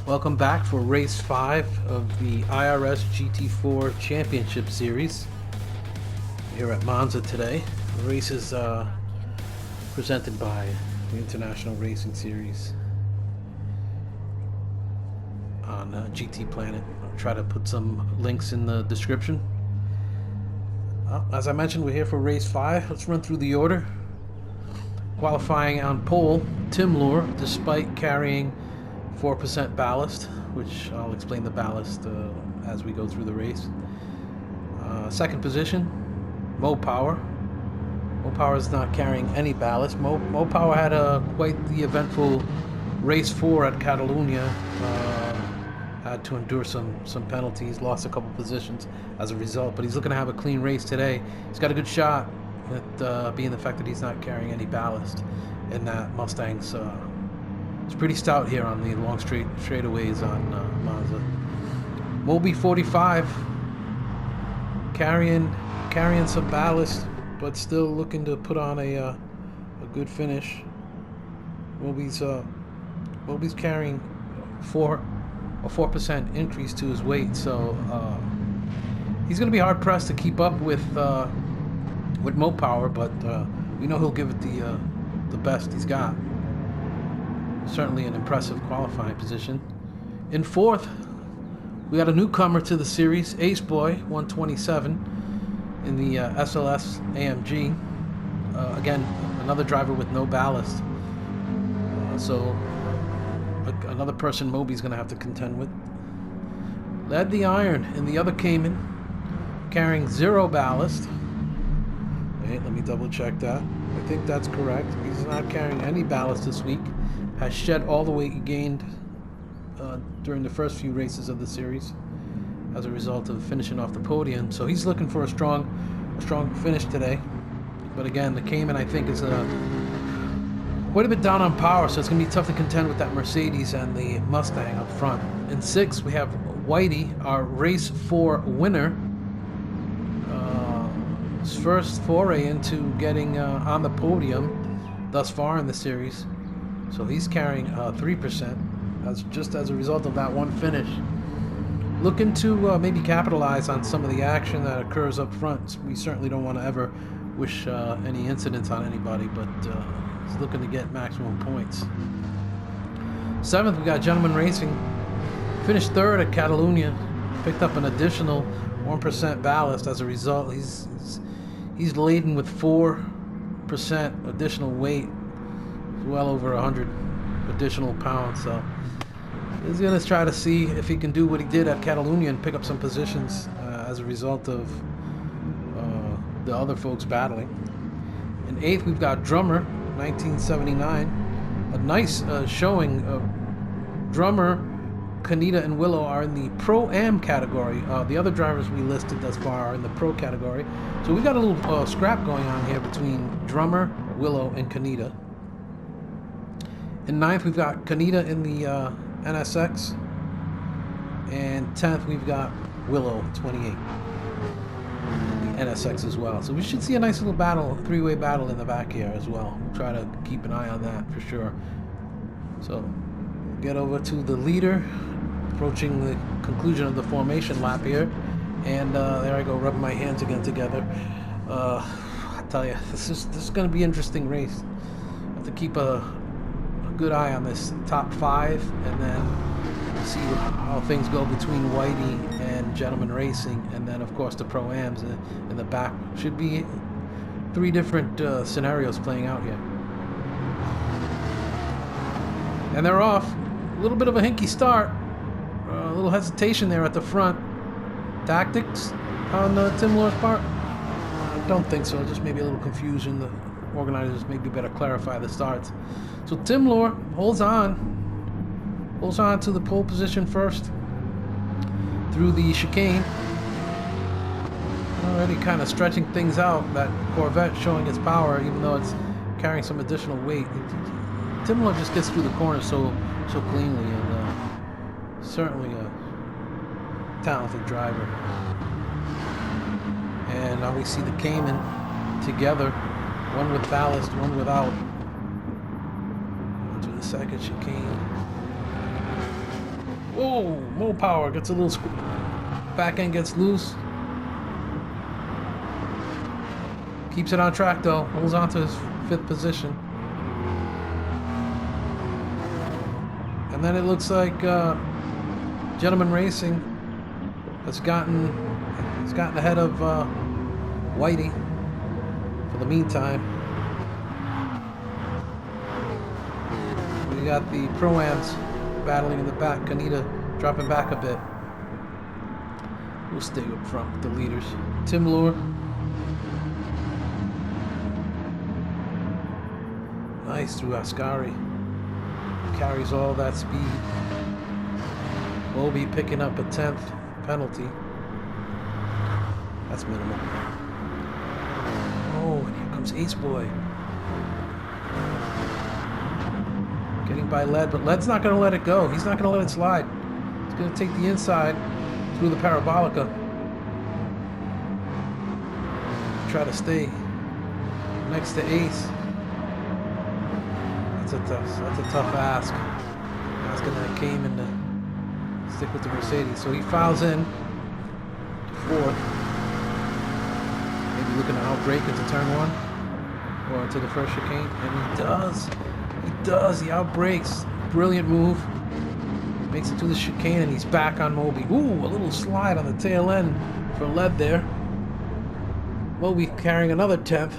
Welcome back for race 5 of the IRS GT4 Championship Series here at Monza today. The race is presented by the International Racing Series on GT Planet. I'll try to put some links in the description. As I mentioned, we're here for race 5. Let's run through the order. Qualifying on pole, Tim Lure, despite carrying 4% ballast, which I'll explain the ballast as we go through the race. Second position, Mo Power. Mo Power is not carrying any ballast. Mo Power had quite the eventful race 4 at Catalunya. Had to endure some penalties, lost a couple positions as a result, but he's looking to have a clean race today. He's got a good shot at being the fact that he's not carrying any ballast in that Mustang's. It's pretty stout here on the long straightaways on Monza. Moby 45 carrying some ballast, but still looking to put on a good finish. Moby's carrying a 4% increase to his weight, so he's going to be hard pressed to keep up with Mo Power, but we know he'll give it the best he's got. Certainly an impressive qualifying position. In fourth, we got a newcomer to the series, Ace Boy 127 in the SLS AMG. Again, another driver with no ballast. So another person Moby's going to have to contend with. Led the Iron in the other Cayman, carrying 0 ballast. Wait, let me double check that. I think that's correct. He's not carrying any ballast this week. Has shed all the weight he gained during the first few races of the series as a result of finishing off the podium. So he's looking for a strong finish today. But again, the Cayman, I think, is quite a bit down on power, so it's going to be tough to contend with that Mercedes and the Mustang up front. In 6th, we have Whitey, our race 4 winner. His first foray into getting on the podium thus far in the series. So he's carrying 3% just as a result of that one finish. Looking to maybe capitalize on some of the action that occurs up front. We certainly don't want to ever wish any incidents on anybody, but he's looking to get maximum points. 7th, we got Gentleman Racing. Finished 3rd at Catalunya. Picked up an additional 1% ballast. As a result, he's laden with 4% additional weight. Well over 100 additional pounds, so he's going to try to see if he can do what he did at Catalunya and pick up some positions as a result of the other folks battling. In 8th, we've got Drummer 1979. A nice showing. Drummer, Kanita, and Willow are in the Pro-Am category. The other drivers we listed thus far are in the Pro category. So we've got a little scrap going on here between Drummer, Willow, and Kanita. In 9th, we've got Kanita in the NSX. And 10th, we've got Willow 28 in the NSX as well. So we should see a nice little battle, three-way battle in the back here as well. We'll try to keep an eye on that for sure. So get over to the leader, approaching the conclusion of the formation lap here. And there I go, rubbing my hands again together. I tell you, this is going to be an interesting race. I have to keep a good eye on this top 5, and then see how things go between Whitey and Gentleman Racing, and then of course the Pro-Ams in the back. Should be 3 different scenarios playing out here. And they're off. A little bit of a hinky start, a little hesitation there at the front. Tactics on Tim Lure's part? I don't think so, just maybe a little confusion. The organizers maybe better clarify the starts. So Tim Lure holds on to the pole position first through the chicane. Already kind of stretching things out. That Corvette showing its power, even though it's carrying some additional weight. Tim Lure just gets through the corner so cleanly, and certainly a talented driver. And now we see the Cayman together, one with ballast, one without. Onto the second chicane. Whoa, more power. Gets a little back end gets loose. Keeps it on track though. Holds on to his 5th position. And then it looks like Gentleman Racing has gotten ahead of Whitey for the meantime. We got the Pro-Ams battling in the back. Kanita dropping back a bit. We'll stay up front with the leaders. Tim Lure. Nice through Ascari. Carries all that speed. Moby picking up a 10th penalty. That's minimal. Oh, and here comes Ace Boy. Getting by Led, but Led's not going to let it go. He's not going to let it slide. He's going to take the inside through the Parabolica. Try to stay next to Ace. That's a tough ask. Asking that Cayman to stick with the Mercedes. So he fouls in to 4th. Maybe looking to outbrake into turn 1 or into the first chicane. And he does. He does. He outbrakes. Brilliant move. Makes it to the chicane and he's back on Moby. Ooh, a little slide on the tail end for Led there. Moby carrying another 10th.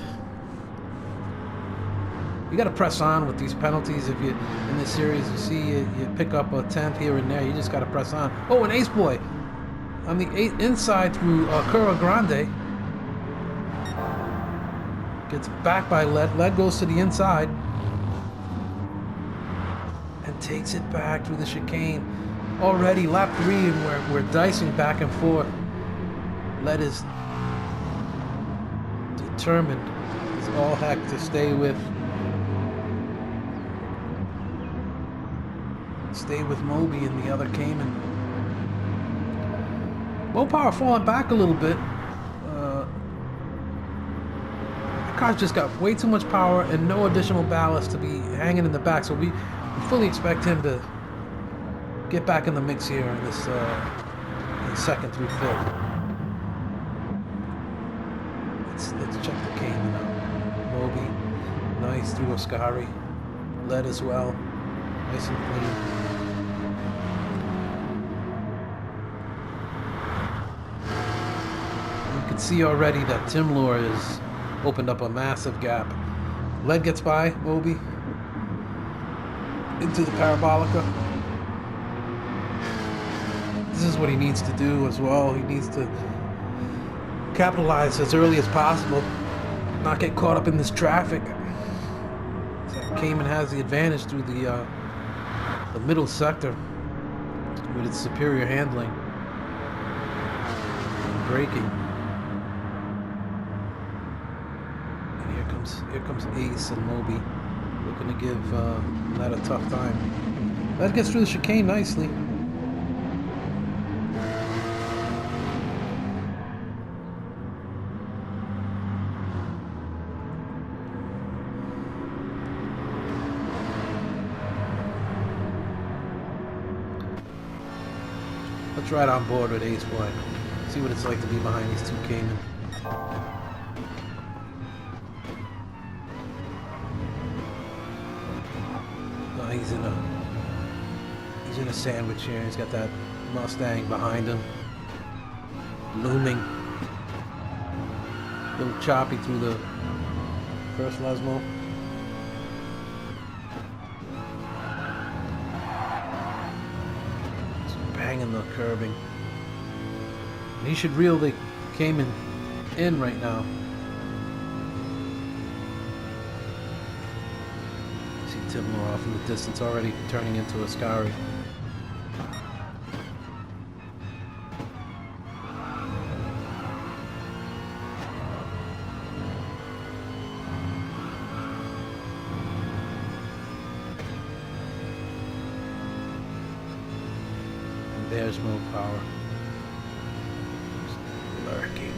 You got to press on with these penalties. If you in this series you see you pick up a 10th here and there, you just got to press on. Oh, an Ace Boy on the inside through Curva Grande gets back by Led. Led goes to the inside and takes it back through the chicane. Already lap 3 and we're dicing back and forth. Led is determined as all heck to stay with Moby and the other Cayman. Mopar falling back a little bit. The car's just got way too much power and no additional ballast to be hanging in the back, so we fully expect him to get back in the mix here in this in 2nd through 5th. Let's check the Cayman out. Moby, nice through Ascari. Led as well, nice and clean. You can see already that Tim Lure has opened up a massive gap. Led gets by Moby into the Parabolica. This is what he needs to do as well. He needs to capitalize as early as possible, not get caught up in this traffic. So Cayman has the advantage through the middle sector with its superior handling and braking. Here comes Ace and Moby looking to give that a tough time. That gets through the chicane nicely. Let's ride on board with Ace Boy. See what it's like to be behind these two Cayman. He's in a sandwich here. He's got that Mustang behind him, looming. A little choppy through the first Lesmo. Just banging the curbing. And he should reel the Cayman in right now. Tim Lure off in the distance, already turning into Ascari. And there's Mo Power. Just lurking.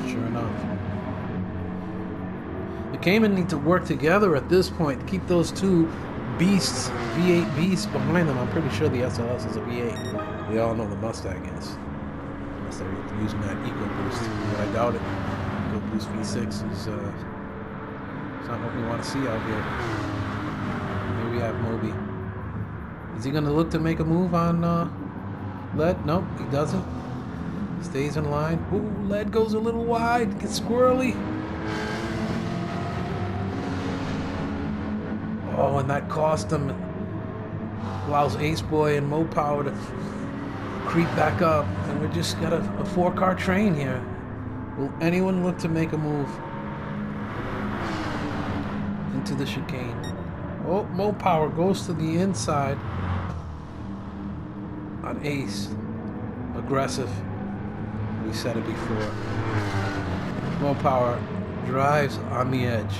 Sure enough. Cayman need to work together at this point. Keep those two beasts, V8 beasts, behind them. I'm pretty sure the SLS is a V8. We all know the Mustang is. Unless they're using that EcoBoost. But I doubt it. EcoBoost V6 is not what we want to see out here. Here we have Moby. Is he going to look to make a move on Led? Nope, he doesn't. Stays in line. Ooh, Led goes a little wide. Gets squirrely. Oh, and that cost him. Allows Ace Boy and Mo Power to creep back up. And we just got a 4-car train here. Will anyone look to make a move into the chicane? Oh, Mo Power goes to the inside on Ace. Aggressive. We said it before. Mo Power drives on the edge.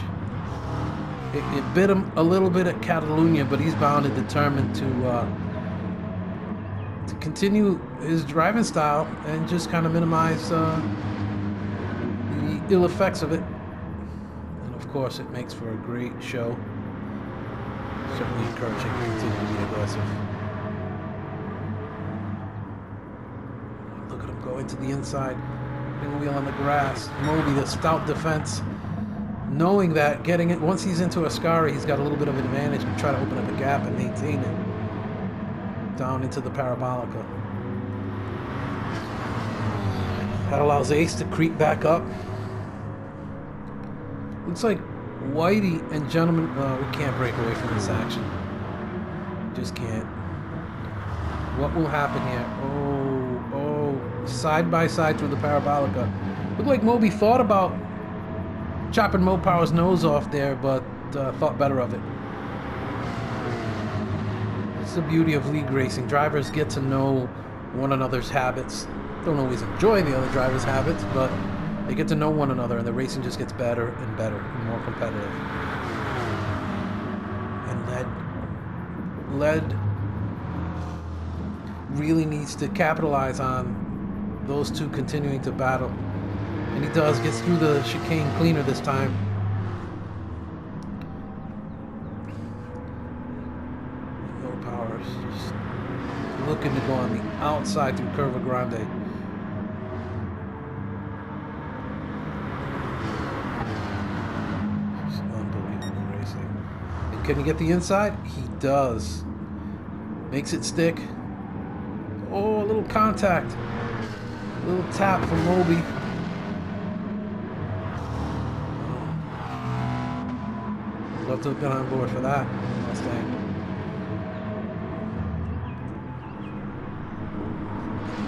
It bit him a little bit at Catalunya, but he's bound and determined to continue his driving style and just kind of minimize the ill effects of it. And of course, it makes for a great show. Certainly encouraging to continue to be aggressive. Look at him go into the inside. Big wheel on the grass. Moby, the stout defense. Knowing that getting it, once he's into Ascari, he's got a little bit of an advantage and try to open up a gap and maintain it down into the Parabolica. That allows Ace to creep back up. Looks like Whitey and Gentleman, we can't break away from this action. Just can't. What will happen here? Oh, side by side through the Parabolica. Looked like Moby thought about chopping Mo Power's nose off there, but thought better of it. It's the beauty of league racing. Drivers get to know one another's habits. Don't always enjoy the other driver's habits, but they get to know one another, and the racing just gets better and better and more competitive. And Led really needs to capitalize on those two continuing to battle. And he does, gets through the chicane cleaner this time. No Power just looking to go on the outside through Curva Grande. Just unbelievable racing. And can he get the inside? He does. Makes it stick. Oh, a little contact. A little tap from Moby. Love to have been on board for that Mustang.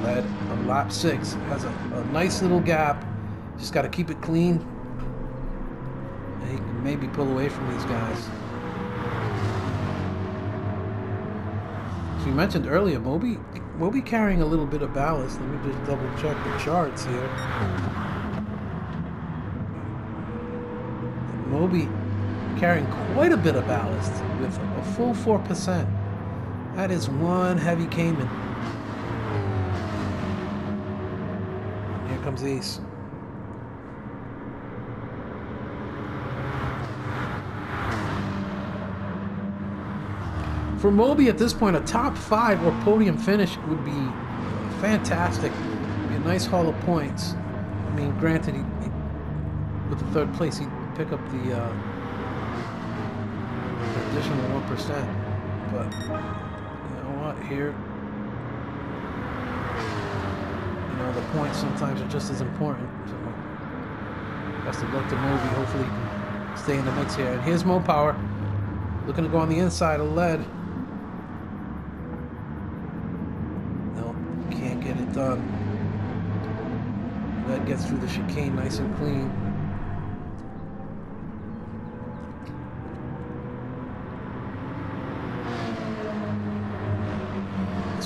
Led on lap 6 has a nice little gap. Just got to keep it clean. And he can maybe pull away from these guys. As we mentioned earlier, Moby carrying a little bit of ballast. Let me just double check the charts here. Moby carrying quite a bit of ballast with a full 4%. That is one heavy Cayman. Here comes Ace. For Moby at this point, a top 5 or podium finish would be fantastic. It'd be a nice haul of points. I mean, granted, he with the 3rd place, he'd pick up the additional 1%, but you know what, here, you know, the points sometimes are just as important, so best of luck to Moby. Hopefully he can stay in the mix here. And here's Mo Power, looking to go on the inside of Led. Nope, can't get it done. Led gets through the chicane nice and clean.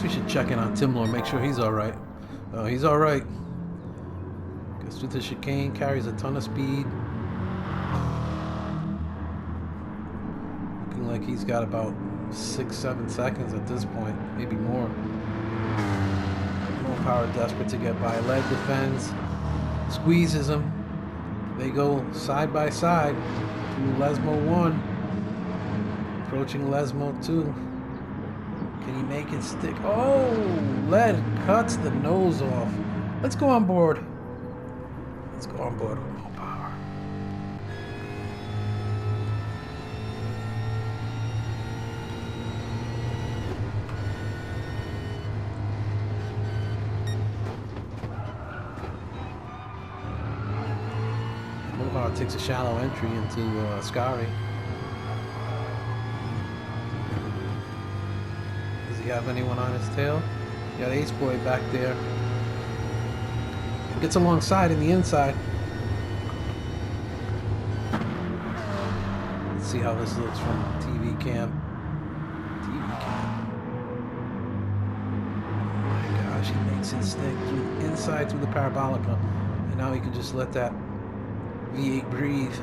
We should check in on Timlor, make sure he's alright. Oh, he's alright. Gets through the chicane, carries a ton of speed. Looking like he's got about 6-7 seconds at this point, maybe more. Mo Power desperate to get by. Led defends, squeezes him. They go side by side. Through Lesmo 1. Approaching Lesmo 2. Can he make it stick? Oh, lead cuts the nose off. Let's go on board. Let's go on board with more power. Mohawk takes a shallow entry into Scari. Does he have anyone on his tail? Got Ace Boy back there. Gets alongside in the inside. Let's see how this looks from TV cam. TV cam. Oh my gosh, he makes it stick through inside through the parabolica. And now he can just let that V8 breathe.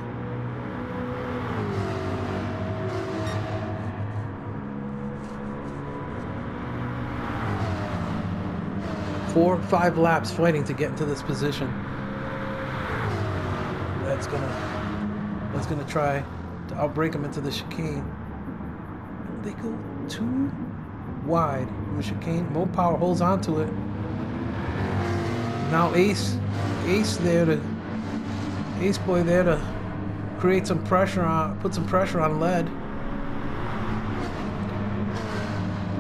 Four, 5 laps fighting to get into this position. That's gonna try to outbrake him into the chicane. They go too wide in the chicane. Mo Power holds on to it. Now Ace Boy there to create some pressure on, put some pressure on Lead.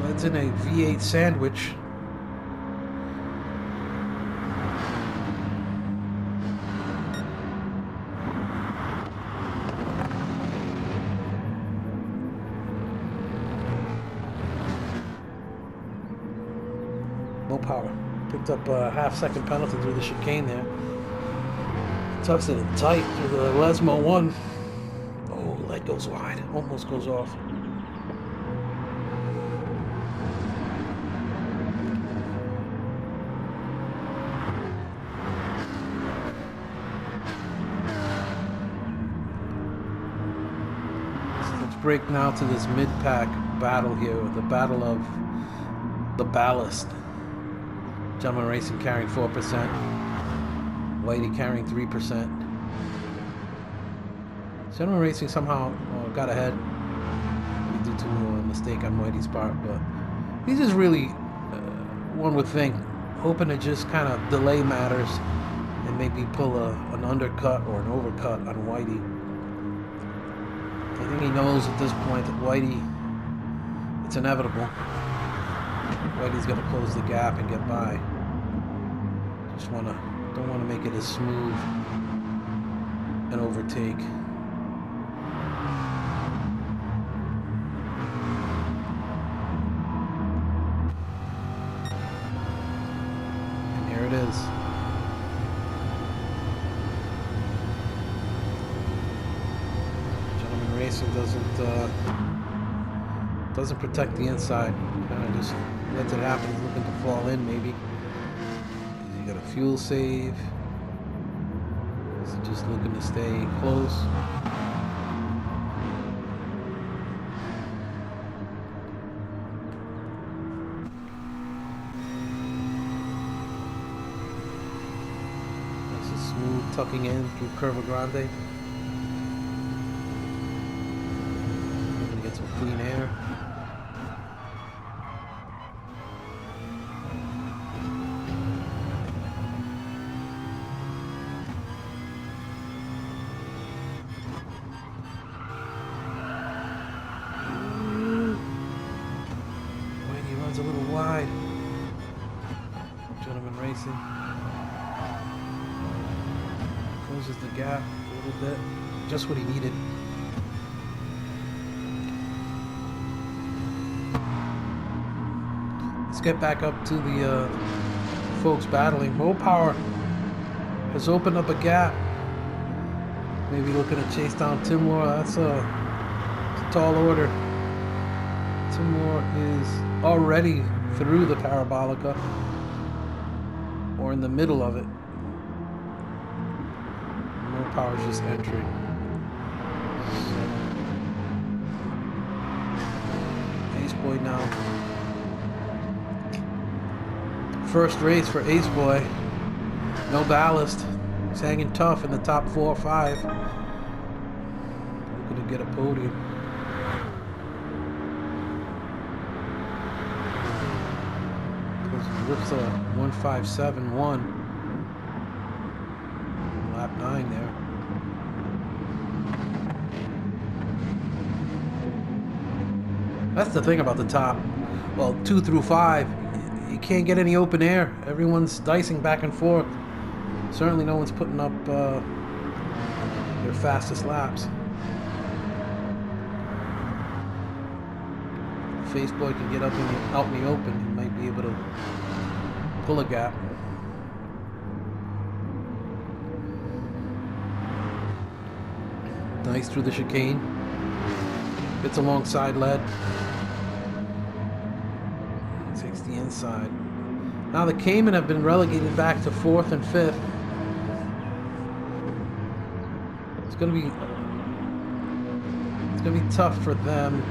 Lead's in a V8 sandwich. Mo Power picked up a half-second penalty through the chicane there. Tucks it in tight through the Lesmo 1. Oh, Lead goes wide. Almost goes off. Let's break now to this mid-pack battle here. The battle of the ballast. Gentleman Racing carrying 4%. Whitey carrying 3%. Gentleman Racing somehow got ahead due to a mistake on Whitey's part, but he's just really, one would think, hoping to just kind of delay matters and maybe pull an undercut or an overcut on Whitey. I think he knows at this point that Whitey, it's inevitable. Whitey's got to close the gap and get by. Don't want to make it as smooth an overtake. And here it is. Gentleman Racing doesn't protect the inside. Kind of just lets it happen. He's looking to fall in maybe. You got a fuel save. Is he just looking to stay close? That's a smooth tucking in through Curva Grande. Looking to get some clean air. A little wide. Gentleman Racing closes the gap a little bit, just what he needed. Let's get back up to the folks battling. Mo Power has opened up a gap. Maybe looking to chase down Timor. That's a tall order. Timor is already through the parabolica or in the middle of it. Mo Power's just entering. Ace Boy now. First race for Ace Boy. No ballast. He's hanging tough in the top 4 or 5. get a podium. Because he lifts a 1.571. Lap 9 there. That's the thing about the top. Well, 2 through 5, you can't get any open air. Everyone's dicing back and forth. Certainly no one's putting up their fastest laps. If Faceboy can get up out in the open, he might be able to pull a gap. Nice through the chicane. Gets alongside lead. Takes the inside. Now the Cayman have been relegated back to 4th and 5th. It's gonna be tough for them,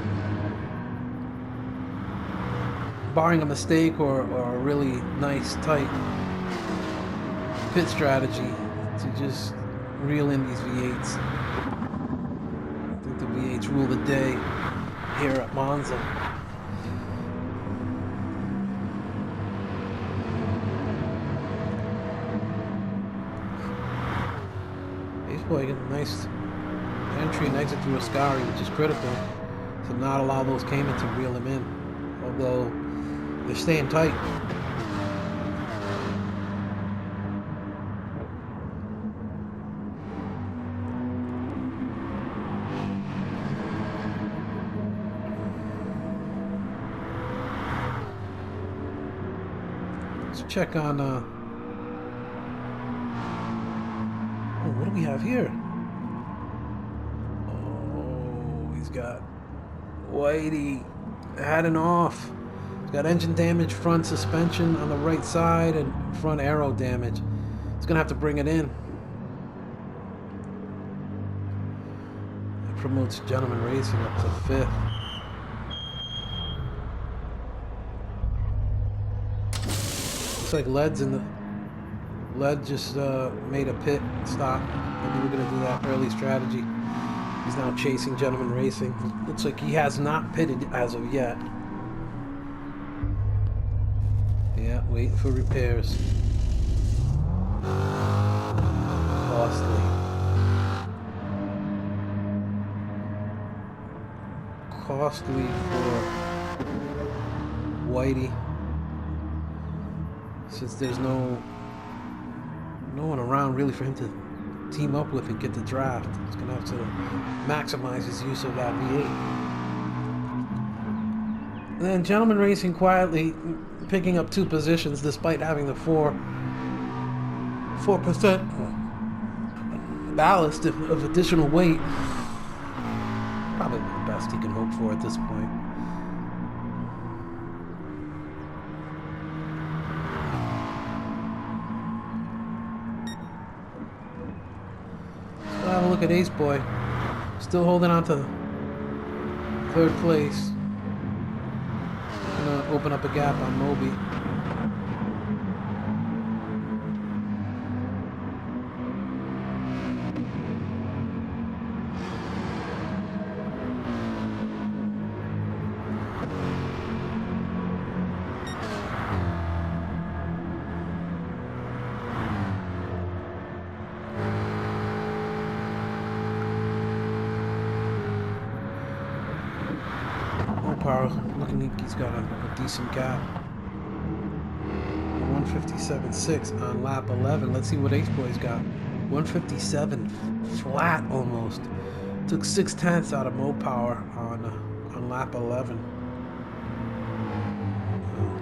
barring a mistake or a really nice tight pit strategy to just reel in these V8s. I think the V8s rule the day here at Monza. Boy, get a nice entry and exit through Ascari, which is critical to not allow those Cayman to reel him in, although they're staying tight. Let's check on what do we have here? Oh, he's got Whitey had an off. He's got engine damage, front suspension on the right side, and front aero damage. He's gonna have to bring it in. That promotes Gentleman Racing up to 5th. Looks like Lead's in the... Lead just made a pit stop. Maybe we're going to do that early strategy. He's now chasing Gentleman Racing. Looks like he has not pitted as of yet. Yeah, waiting for repairs. Costly. Costly for Whitey. Since there's no one around really for him to team up with and get the draft. He's gonna have to maximize his use of that V8. And then Gentleman Racing quietly picking up 2 positions despite having the 4% ballast of additional weight. Probably the best he can hope for at this point. Have a look at Ace Boy, still holding on to 3rd place. Gonna open up a gap on Moby. Power looking like he's got a decent gap. 157.6 on lap 11. Let's see what Ace Boy's got. 157 flat almost. Took 0.6 out of Mopower on lap 11.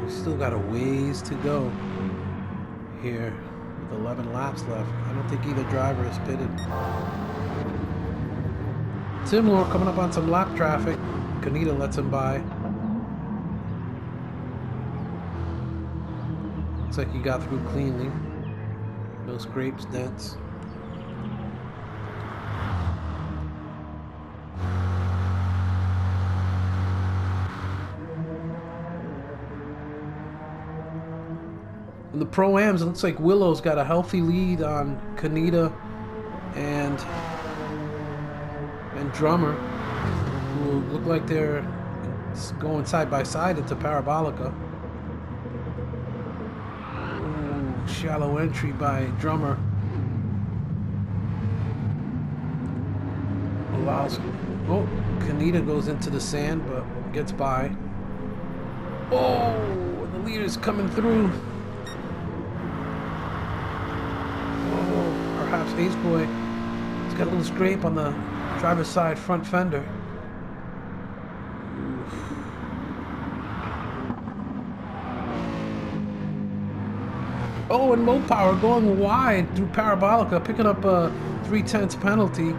We've still got a ways to go here with 11 laps left. I don't think either driver is pitted. Tim Lore coming up on some lap traffic. Kaneda lets him by. Looks like he got through cleanly. No scrapes, dents. In the Pro-Ams, it looks like Willow's got a healthy lead on Kaneda and and Drummer, who look like they're going side by side into Parabolica. Ooh, shallow entry by Drummer. Allows. Oh, Kaneda goes into the sand, but gets by. Oh, the leader's coming through. Oh, perhaps Ace Boy. He's got a little scrape on the driver's side front fender. Oh, and Mo Power going wide through Parabolica, picking up a 3/10 penalty,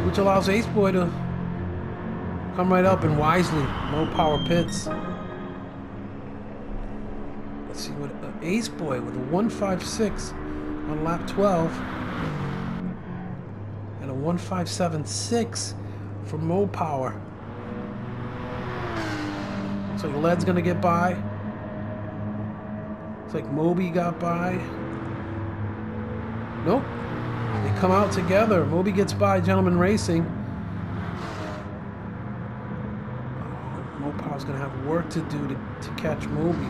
which allows Ace Boy to come right up and wisely. Mo Power pits. Let's see what Ace Boy with a 1.56 on lap 12 and a 1.576 for Mo Power. So Led's gonna get by. Looks like Moby got by. Nope. They come out together. Moby gets by Gentleman Racing. Mo Power's gonna have work to do to catch Moby.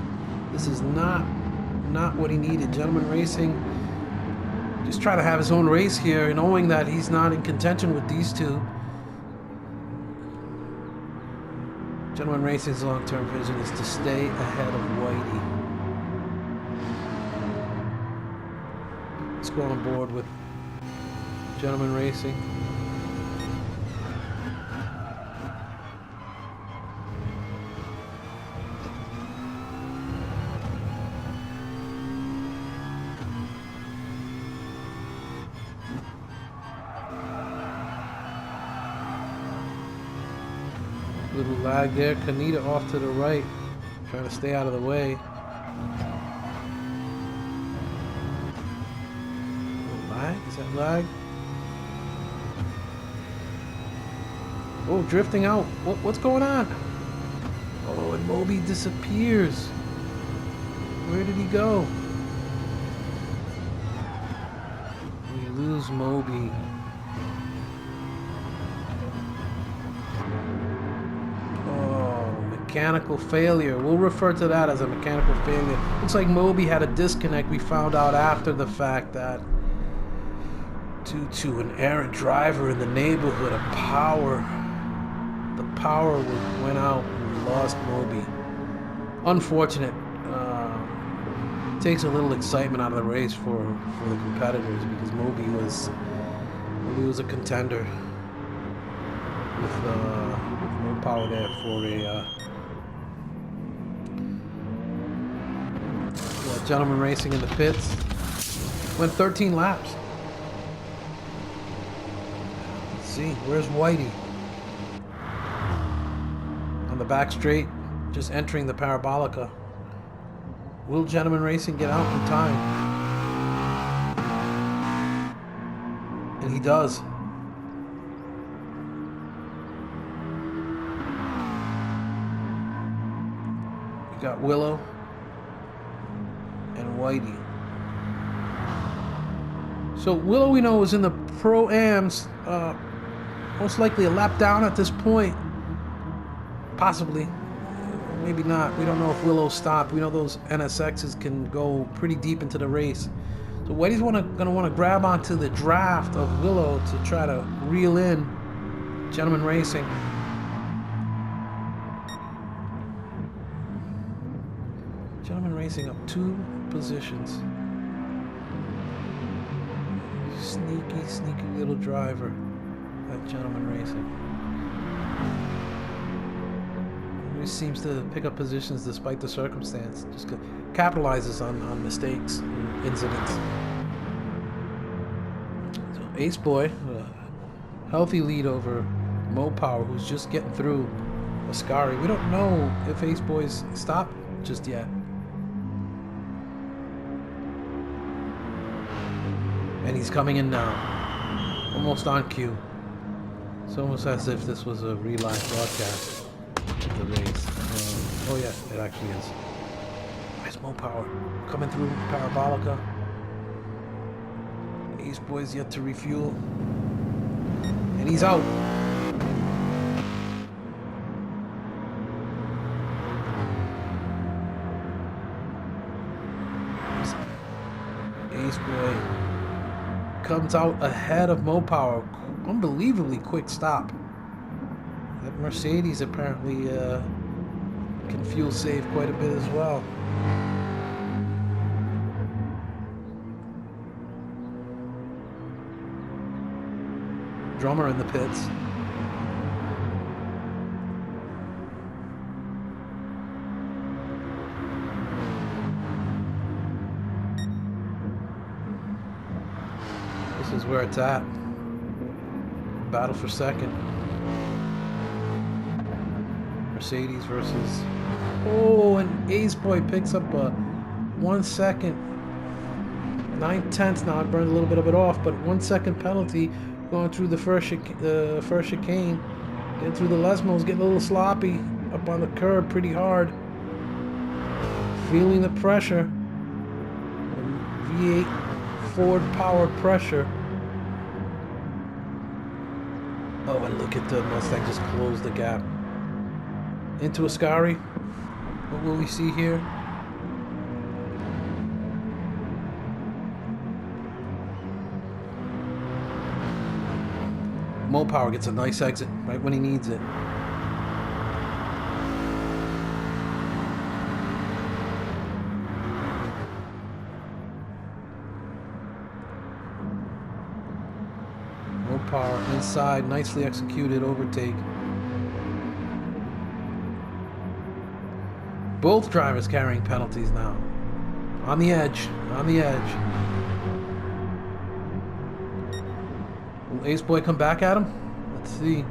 This is not what he needed. Gentleman Racing just try to have his own race here, knowing that he's not in contention with these two. Gentleman Racing's long-term vision is to stay ahead of Whitey. Let's go on board with Gentleman Racing. Little lag there. Kaneda off to the right, trying to stay out of the way. Lag? Is that lag? Oh, drifting out. What's going on? Oh, and Moby disappears. Where did he go? We lose Moby. Mechanical failure. We'll refer to that as a mechanical failure. Looks like Moby had a disconnect. We found out after the fact that due to an errant driver in the neighborhood, the power went out and we lost Moby. Unfortunate. Takes a little excitement out of the race for the competitors, because Moby was a contender with no power there for a Gentleman Racing in the pits. Went 13 laps. Let's see, where's Whitey? On the back straight, just entering the Parabolica. Will Gentleman Racing get out in time? And he does. We got Willow and Whitey. So Willow, we know, is in the Pro-Ams, most likely a lap down at this point. Possibly. Maybe not. We don't know if Willow stopped. We know those NSXs can go pretty deep into the race. So Whitey's gonna want to grab onto the draft of Willow to try to reel in Gentleman Racing. Gentleman Racing up 2 positions. Sneaky little driver, that Gentleman Racing. He seems to pick up positions despite the circumstance. Just capitalizes on mistakes and incidents. So Ace Boy, a healthy lead over Mo Power, who's just getting through Ascari. We don't know if Ace Boy's stopped just yet. And he's coming in now, almost on cue. It's almost as if this was a real live broadcast of the race. Oh yeah, it actually is. Where's Mo Power? Coming through Parabolica. Ace Boy's yet to refuel. And he's out. Ace Boy comes out ahead of Mopower. Unbelievably quick stop. That Mercedes apparently can fuel save quite a bit as well. Drummer in the pits. This is where it's at. Battle for second. Mercedes versus... Oh, and Ace Boy picks up a 1 second. 9/10 now. I burned a little bit of it off, but 1 second penalty going through the first chicane. Getting through the Lesmos, getting a little sloppy up on the curb pretty hard. Feeling the pressure. V8 Ford powered pressure. Oh, and look at the Mustang just close the gap. Into Ascari. What will we see here? Mopower gets a nice exit right when he needs it. Mopower inside, nicely executed overtake. Both drivers carrying penalties now. On the edge, on the edge. Will Ace Boy come back at him? Let's see.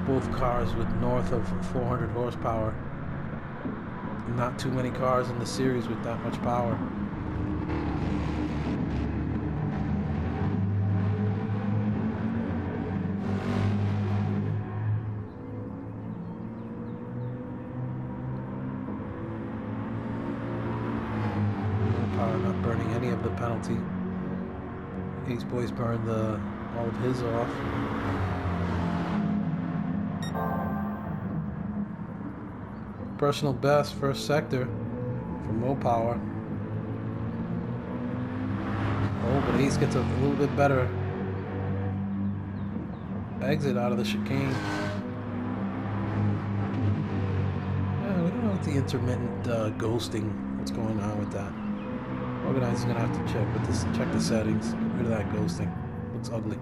Both cars with north of 400 horsepower. Not too many cars in the series with that much power. Not burning any of the penalty. Ace Boy's burned all of his off. Personal best first sector for Mopower. Oh, but Ace gets a little bit better exit out of the chicane. Yeah, we don't know what the intermittent ghosting, what's going on with that. Organizer's gonna have to check the settings. Get rid of that ghosting. Looks ugly.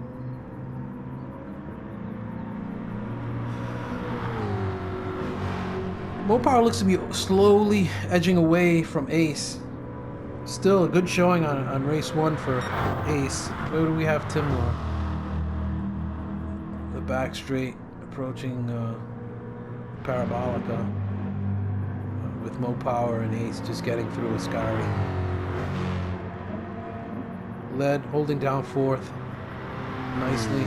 Mopower looks to be slowly edging away from Ace. Still a good showing on race 1 for Ace. Where do we have Timor? The back straight approaching Parabolica with Mopower and Ace just getting through Ascari. Led holding down 4th nicely.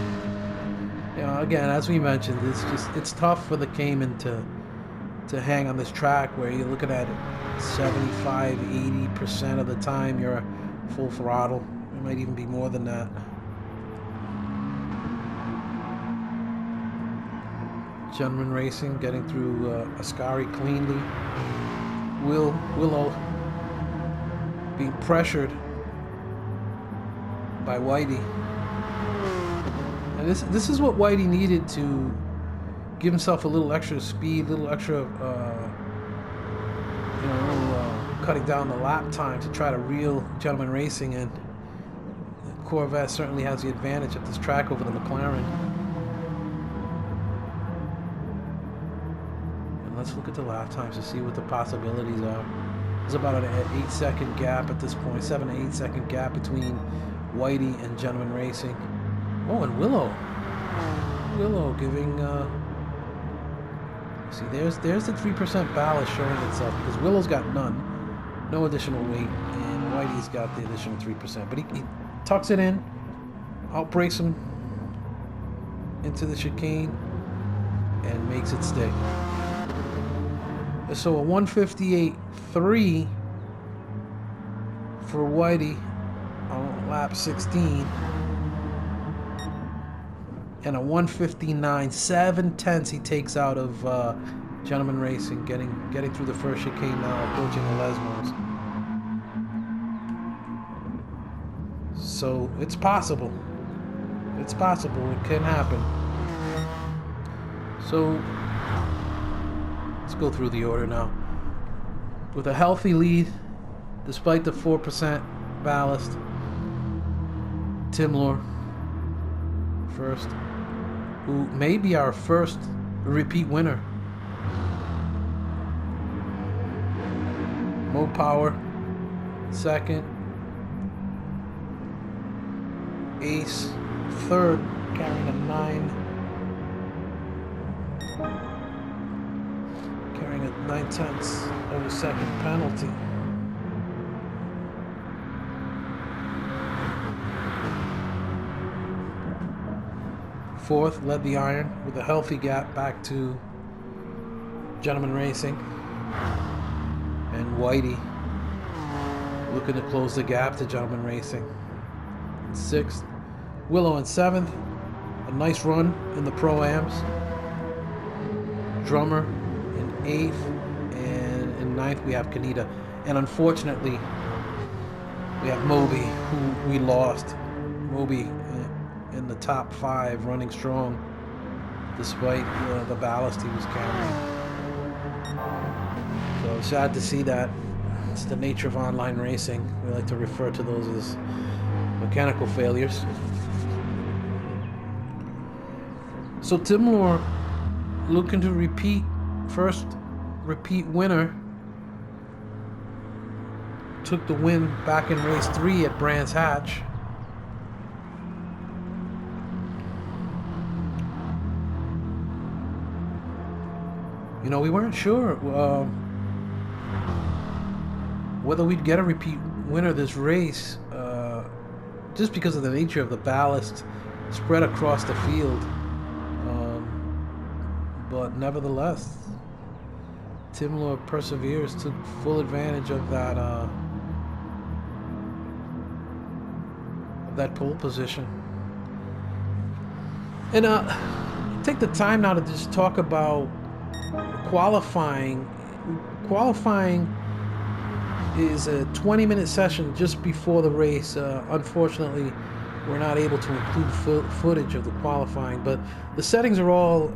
You know, again, as we mentioned, it's tough for the Cayman to hang on this track where you're looking at it 75-80% of the time you're full throttle. It might even be more than that. Gentleman Racing getting through Ascari cleanly. Willow being pressured by Whitey. And this is what Whitey needed to give himself a little extra speed, a little extra, cutting down the lap time to try to reel Gentleman Racing in. The Corvette certainly has the advantage at this track over the McLaren. And let's look at the lap times to see what the possibilities are. There's about an 8-second gap at this point, 7 to 8 second gap between Whitey and Gentleman Racing. Oh, and Willow giving see, there's the 3% ballast showing itself because Willow's got no additional weight, and Whitey's got the additional 3%. But he tucks it in, outbrakes him into the chicane, and makes it stick. So a 158.3 for Whitey, on lap 16. And a 159, 7/10 he takes out of Gentleman Racing, getting through the first chicane now, approaching the Lesmos. So it's possible. It's possible. It can happen. So let's go through the order now. With a healthy lead, despite the 4% ballast, Tim Lohr first, who may be our first repeat winner. Mo Power second, Ace third, carrying a 9/10 of a second penalty. Fourth, led the iron with a healthy gap back to Gentleman Racing. And Whitey looking to close the gap to Gentleman Racing. Sixth, Willow in seventh. A nice run in the Pro-Ams. Drummer in eighth. And in ninth we have Kaneda. And unfortunately, we have Moby, who we lost. Moby in the top 5, running strong despite the ballast he was carrying. So sad to see that. It's the nature of online racing. We like to refer to those as mechanical failures. So Tim Lohr looking to first repeat winner. Took the win back in race 3 at Brands Hatch. You know, we weren't sure whether we'd get a repeat winner this race, just because of the nature of the ballast spread across the field. But nevertheless, Tim Lohr perseveres, took full advantage of that pole position. And take the time now to just talk about qualifying. Qualifying is a 20-minute session just before the race. Unfortunately, we're not able to include footage of the qualifying, but the settings are all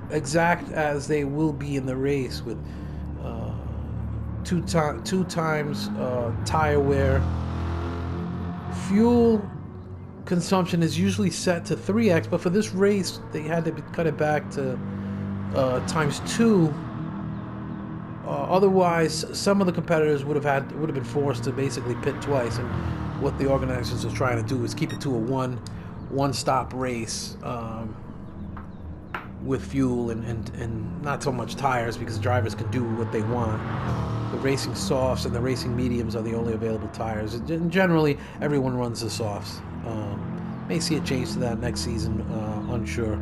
exact as they will be in the race, with two times tire wear. Fuel consumption is usually set to 3x, but for this race they had to cut it back to times 2. Otherwise, some of the competitors would have been forced to basically pit twice. And what the organizers are trying to do is keep it to a one-stop race with fuel and not so much tires, because drivers can do what they want. The racing softs and the racing mediums are the only available tires. And generally, everyone runs the softs. May see a change to that next season. Unsure.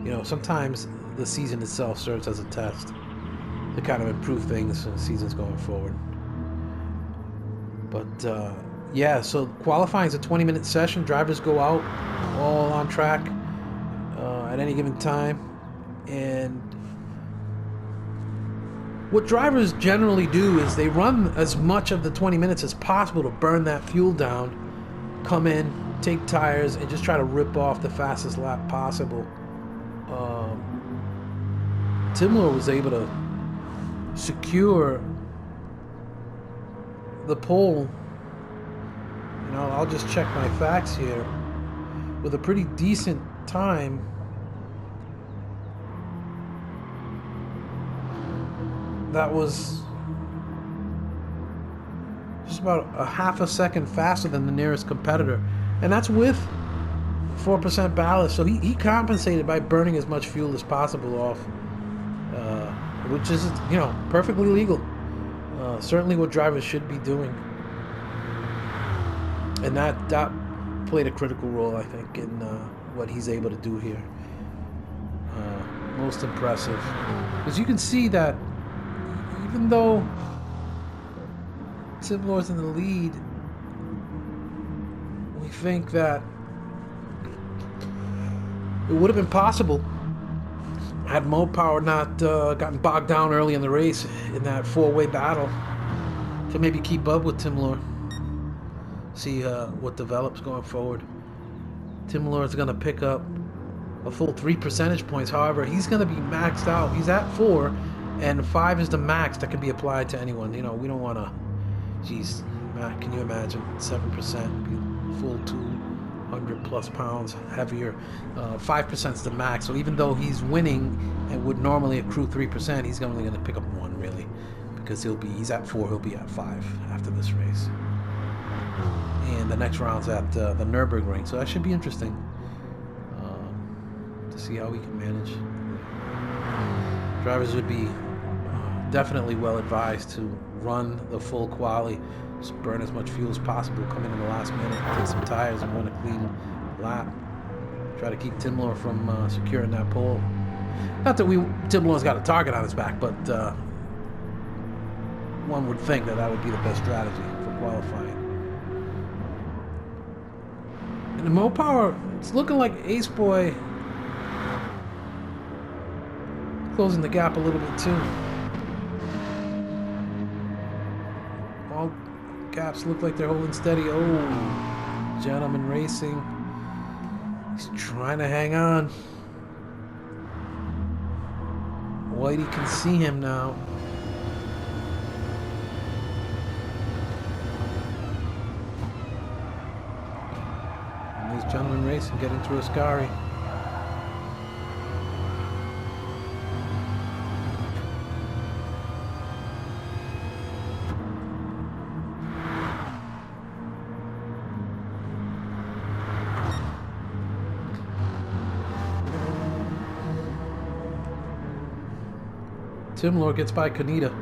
You know, sometimes the season itself serves as a test to kind of improve things in seasons going forward. But yeah, so qualifying is a 20-minute session. Drivers go out all on track at any given time. And what drivers generally do is they run as much of the 20 minutes as possible to burn that fuel down, come in, take tires, and just try to rip off the fastest lap possible. Tim Lohr was able to secure the pole. You know, I'll just check my facts here. With a pretty decent time. That was just about a half a second faster than the nearest competitor. And that's with 4% ballast. So he compensated by burning as much fuel as possible off. Which is, you know, perfectly legal. Certainly what drivers should be doing. And that played a critical role, I think, in what he's able to do here. Most impressive. Because you can see that even though Tim Lohr's in the lead, think that it would have been possible had Mopower not gotten bogged down early in the race in that four-way battle to maybe keep up with Tim Lohr. See what develops going forward. Tim Lohr is going to pick up a full 3 percentage points. However, he's going to be maxed out. He's at 4, and 5 is the max that can be applied to anyone. You know, we don't want to. Geez, Matt, can you imagine 7%, be full 200 plus pounds heavier? 5% is the max. So even though he's winning and would normally accrue 3%, he's only going to pick up 1 really, because he's at 4. He'll be at 5 after this race. And the next round's at the Nürburgring, so that should be interesting to see how we can manage. Drivers would be definitely well advised to run the full quali, just burn as much fuel as possible, come in the last minute, take some tires, and run a clean lap. Try to keep Tim Lohr from securing that pole. Not that Tim Lohr's got a target on his back, but one would think that would be the best strategy for qualifying. And the Mopower, it's looking like Ace Boy closing the gap a little bit too. All gaps look like they're holding steady. Oh, Gentleman Racing. He's trying to hang on. Whitey can see him now. Gentleman Racing getting through Ascari. Tim Lohr gets by Kaneda.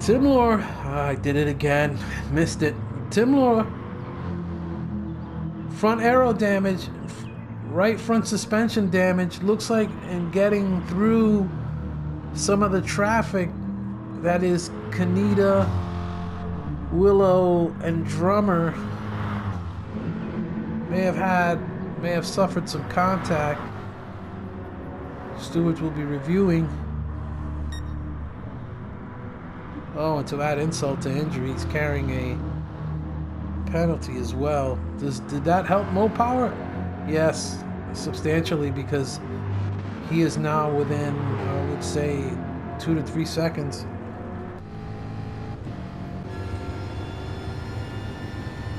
Tim Lohr, I did it again, missed it. Tim Lohr, front aero damage, right front suspension damage, looks like, and getting through some of the traffic that is Kaneda, Willow, and Drummer. May have suffered some contact. Stewards will be reviewing. Oh, and to add insult to injury, he's carrying a penalty as well. Did that help Mopower? Yes, substantially, because he is now within, I would say, 2 to 3 seconds.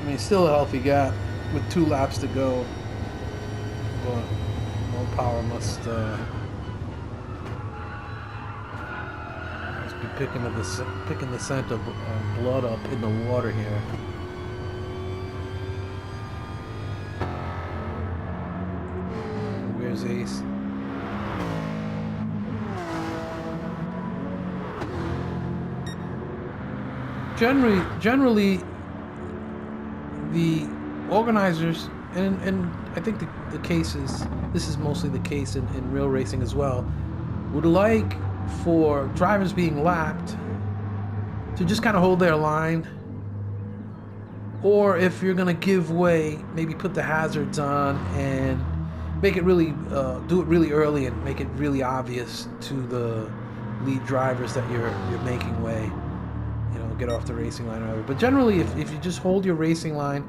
I mean, still a healthy gap with 2 laps to go. But Mopower must be picking the scent of blood up in the water here. Where's Ace? Generally, the organizers, and I think the case is, this is mostly the case in real racing as well, would like for drivers being lapped to just kind of hold their line, or if you're going to give way, maybe put the hazards on and make it really, do it really early and make it really obvious to the lead drivers that you're making way. You know, get off the racing line early. But generally, if you just hold your racing line,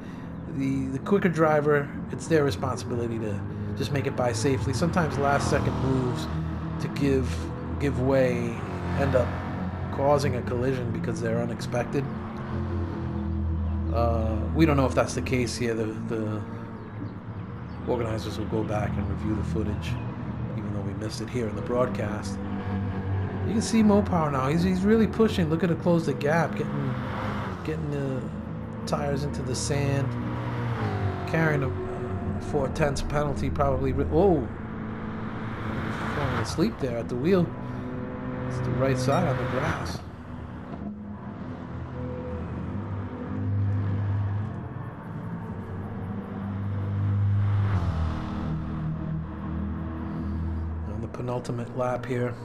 the quicker driver, it's their responsibility to just make it by safely. Sometimes last second moves to give way end up causing a collision because they're unexpected. We don't know if that's the case here. The organizers will go back and review the footage, even though we missed it here in the broadcast. You can see Mopower now. He's really pushing. Look at it, close the gap, getting the tires into the sand, carrying a 4/10 penalty probably. Oh, falling asleep there at the wheel. It's the right side on the grass. penultimate lap here.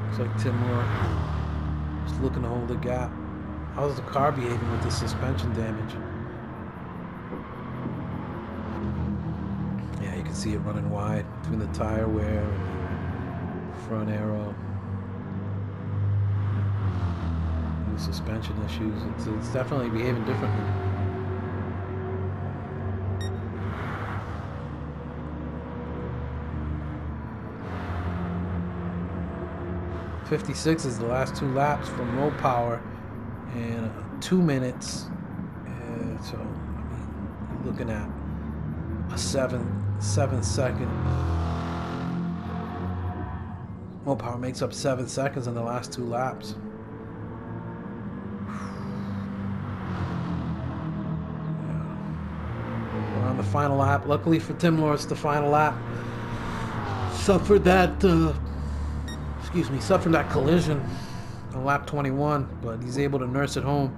Looks like Tim Moore is looking to hold a gap. How's the car behaving with the suspension damage? Yeah, you can see it running wide between the tire wear and front aero. The suspension issues. It's definitely behaving differently. .56 is the last 2 laps from low power, and 2 minutes. So I mean, you're looking at a 7 second. Low power makes up 7 seconds in the last 2 laps. We're on the final lap. Luckily for Tim Moore, it's the final lap. Suffered that collision on lap 21, but he's able to nurse it home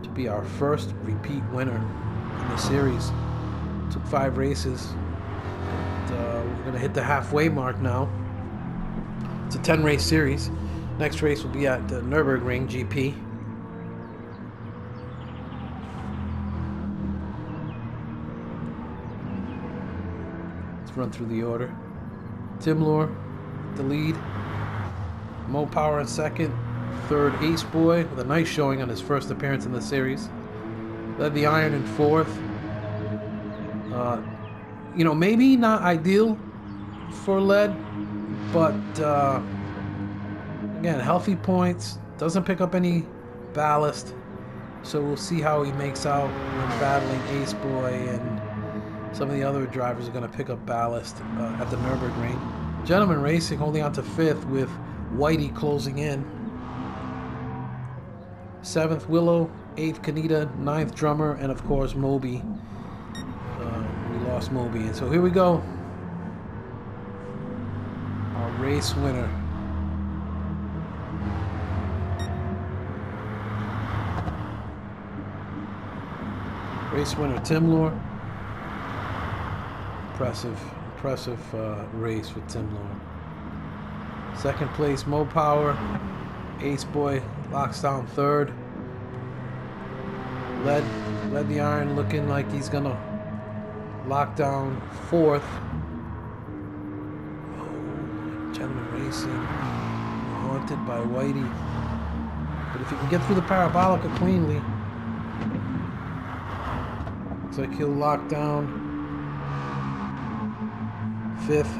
to be our first repeat winner in the series. Took 5 races. We're going to hit the halfway mark now. It's a 10-race series. Next race will be at the Nürburgring GP. Let's run through the order. Tim Moore, the lead. Mo Power in second. Third, Ace Boy, with a nice showing on his first appearance in the series. Led the Iron in fourth. You know, maybe not ideal for lead, but again, healthy points. Doesn't pick up any ballast, so we'll see how he makes out when battling Ace Boy, and some of the other drivers are going to pick up ballast at the Nürburgring. Gentleman Racing holding on to 5th with Whitey closing in. 7th Willow, 8th Kanita, 9th Drummer, and of course Moby. We lost Moby, and so here we go. Our race winner. Race winner Tim Moore. Impressive race with Tim Moore. Second place Mo Power. Ace Boy locks down 3rd. Led the Iron, looking like he's gonna lock down 4th. Oh, Gentleman Racing haunted by Whitey. But if he can get through the Parabolica cleanly, looks like he'll lock down 5th.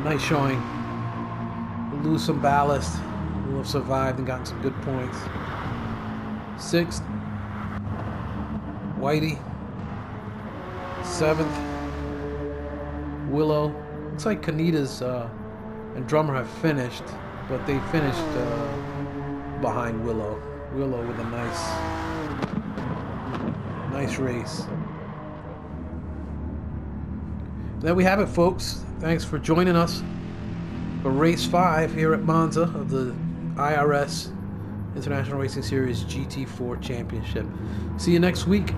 Nice showing. We'll lose some ballast. We'll have survived and gotten some good points. 6th, Whitey. 7th, Willow. Looks like Kanita's and Drummer have finished, but they finished behind Willow. Willow with a nice race. There we have it, folks. Thanks for joining us for race 5 here at Monza of the IRS International Racing Series GT4 Championship. See you next week.